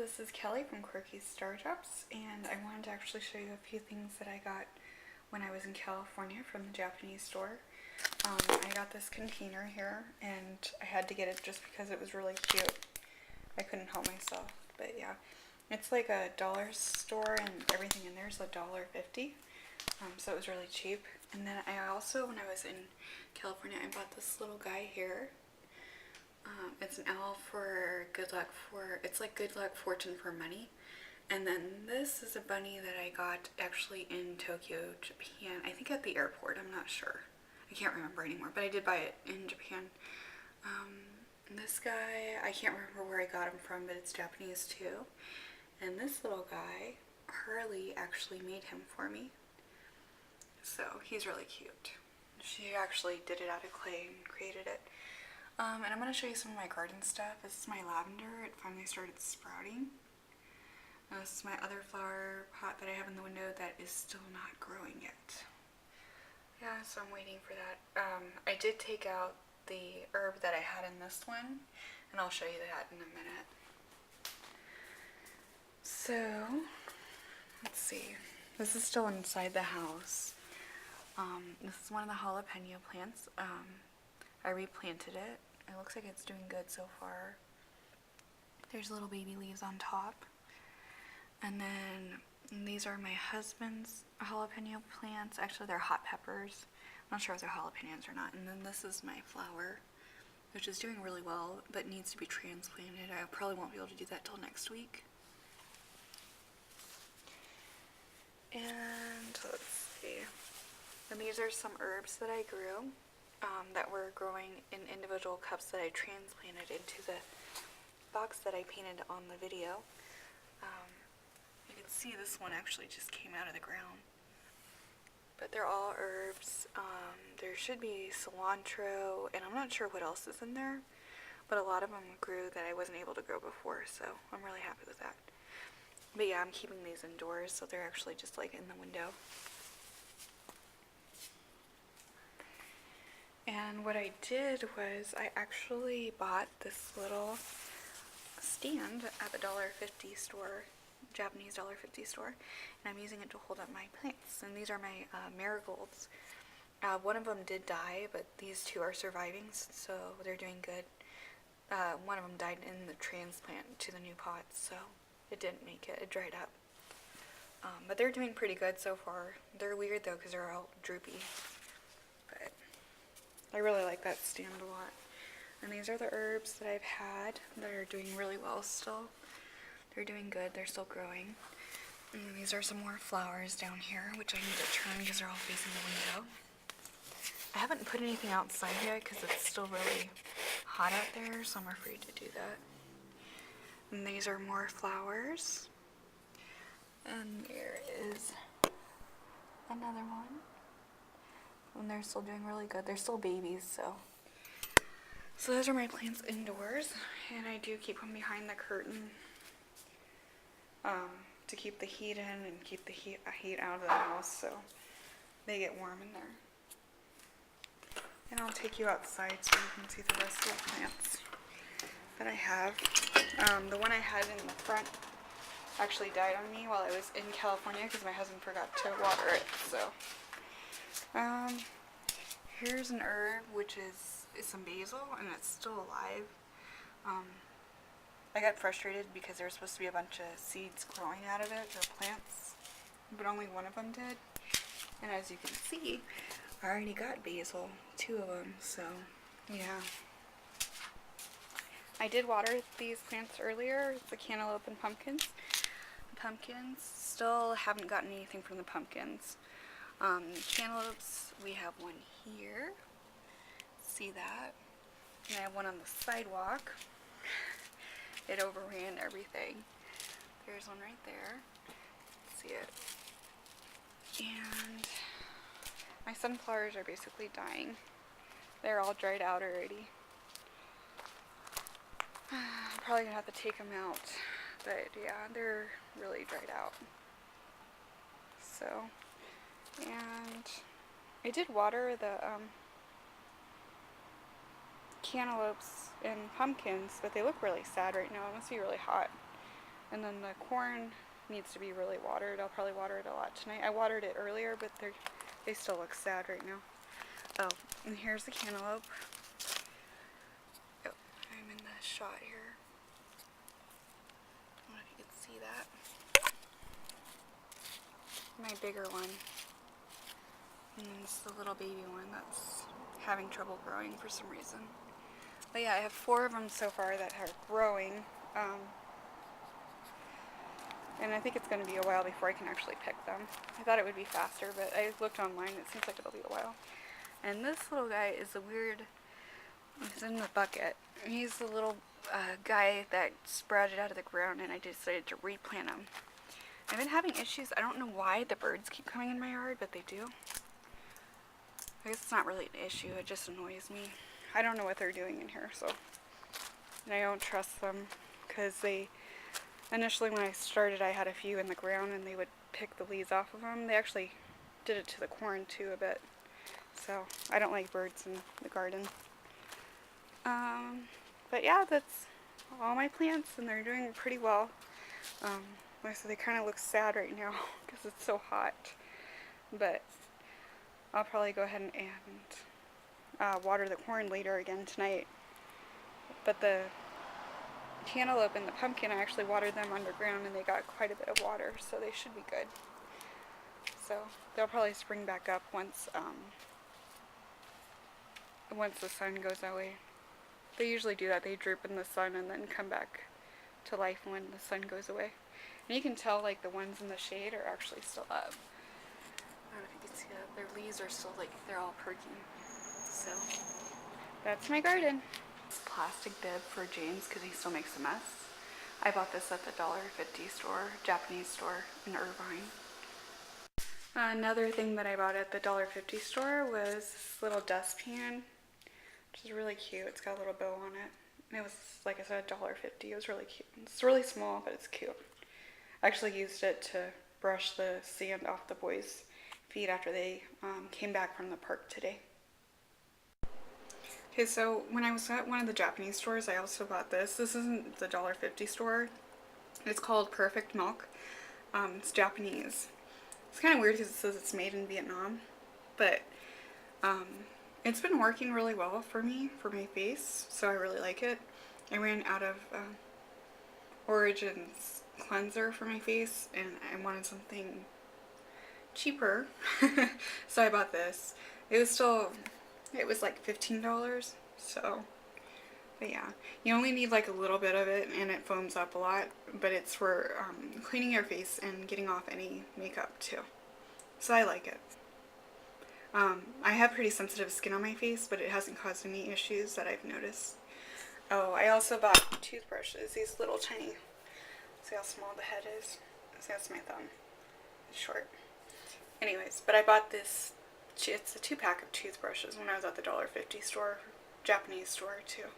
this is Kelly from QuirkyStardrops, and I wanted to actually show you a few things that I got when I was in California from the Japanese store. I got this container here, and I had to get it just because it was really cute. I couldn't help myself, but yeah. It's like a dollar store, and everything in there is $1.50, so it was really cheap. And then I also, when I was in California, I bought this little guy here. It's an owl for good luck it's like good luck, fortune for money. And then this is a bunny that I got actually in Tokyo, Japan. I think at the airport, I'm not sure. I can't remember anymore, but I did buy it in Japan. This guy, I can't remember where I got him from, but it's Japanese too. And this little guy, Harley actually made him for me. So he's really cute. She actually did it out of clay and created it. And I'm going to show you some of my garden stuff. This is my lavender. It finally started sprouting. This is my other flower pot that I have in the window that is still not growing yet. Yeah, so I'm waiting for that. I did take out the herb that I had in this one, and I'll show you that in a minute. So, let's see. This is still inside the house. This is one of the jalapeno plants. I replanted it. It looks like it's doing good so far. There's little baby leaves on top. And then these are my husband's jalapeno plants. Actually, they're hot peppers. I'm not sure if they're jalapenos or not. And then this is my flower, which is doing really well, but needs to be transplanted. I probably won't be able to do that till next week. And let's see. And these are some herbs that I grew. That were growing in individual cups that I transplanted into the box that I painted on the video. You can see this one actually just came out of the ground. But they're all herbs. There should be cilantro, and I'm not sure what else is in there, but a lot of them grew that I wasn't able to grow before, so I'm really happy with that. But yeah, I'm keeping these indoors, so they're actually just like in the window. And what I did was I actually bought this little stand at the $1.50 store, Japanese $1.50 store, and I'm using it to hold up my plants. And these are my marigolds. One of them did die, but these two are surviving, so they're doing good. One of them died in the transplant to the new pots, so it didn't make it. It dried up. But they're doing pretty good so far. They're weird though because they're all droopy. But I really like that stand a lot. And these are the herbs that I've had that are doing really well still. They're doing good. They're still growing. And these are some more flowers down here, which I need to turn because they're all facing the window. I haven't put anything outside yet because it's still really hot out there, so I'm afraid to do that. And these are more flowers. And there is another one. And they're still doing really good. They're still babies, so. So those are my plants indoors, and I do keep them behind the curtain to keep the heat in and keep the heat out of the house, so they get warm in there. And I'll take you outside so you can see the rest of the plants that I have. The one I had in the front actually died on me while I was in California because my husband forgot to water it, so. Here's an herb, which is some basil, and it's still alive. I got frustrated because there was supposed to be a bunch of seeds growing out of it, or plants, but only one of them did. And as you can see, I already got basil, 2 of them, so yeah. I did water these plants earlier, the cantaloupe and pumpkins. The pumpkins, still haven't gotten anything from the pumpkins. Cantaloupes, we have one here. See that? And I have one on the sidewalk. It overran everything. There's one right there. See it? And my sunflowers are basically dying. They're all dried out already. I'm probably gonna have to take them out, but yeah, they're really dried out. So, and I did water the cantaloupes and pumpkins, but they look really sad right now. It must be really hot. And then the corn needs to be really watered. I'll probably water it a lot tonight. I watered it earlier, but they still look sad right now. Oh, and here's the cantaloupe. Oh, I'm in the shot here. I don't know if you can see that. My bigger one. And then it's the little baby one that's having trouble growing for some reason. But yeah, I have 4 of them so far that are growing. And I think it's going to be a while before I can actually pick them. I thought it would be faster, but I looked online. It seems like it'll be a while. And this little guy is a weird... He's in the bucket. He's the little guy that sprouted out of the ground, and I decided to replant him. I've been having issues. I don't know why the birds keep coming in my yard, but they do. I guess it's not really an issue. It just annoys me. I don't know what they're doing in here, so... And I don't trust them, because they... Initially, when I started, I had a few in the ground, and they would pick the leaves off of them. They actually did it to the corn, too, a bit. So, I don't like birds in the garden. But yeah, that's all my plants, and they're doing pretty well. Like I said, they kind of look sad right now, because it's so hot. But I'll probably go ahead and water the corn later again tonight. But the cantaloupe and the pumpkin, I actually watered them underground, and they got quite a bit of water, so they should be good. So they'll probably spring back up once the sun goes away. They usually do that. They droop in the sun and then come back to life when the sun goes away. And you can tell, like, the ones in the shade are actually still up. I don't know if you can see that. Their leaves are still, like, they're all perky. So that's my garden. Plastic bib for James because he still makes a mess. I bought this at the $1.50 store, Japanese store in Irvine. Another thing that I bought at the $1.50 store was this little dustpan, which is really cute. It's got a little bow on it. And it was, like I said, $1.50. It was really cute. It's really small, but it's cute. I actually used it to brush the sand off the boys' feet after they came back from the park today. Okay, so when I was at one of the Japanese stores, I also bought this. This isn't the $1.50 store. It's called Perfect Milk. It's Japanese. It's kind of weird because it says it's made in Vietnam, but it's been working really well for me, for my face, so I really like it. I ran out of Origin's cleanser for my face, and I wanted something cheaper, so I bought this. It was like $15, so, but yeah. You only need like a little bit of it, and it foams up a lot, but it's for cleaning your face and getting off any makeup too. So I like it. I have pretty sensitive skin on my face, but it hasn't caused any issues that I've noticed. Oh, I also bought toothbrushes, these little tiny. See how small the head is? See, that's my thumb. It's short. Anyways, but I bought this, it's a 2-pack of toothbrushes when I was at the $1.50 store, Japanese store too.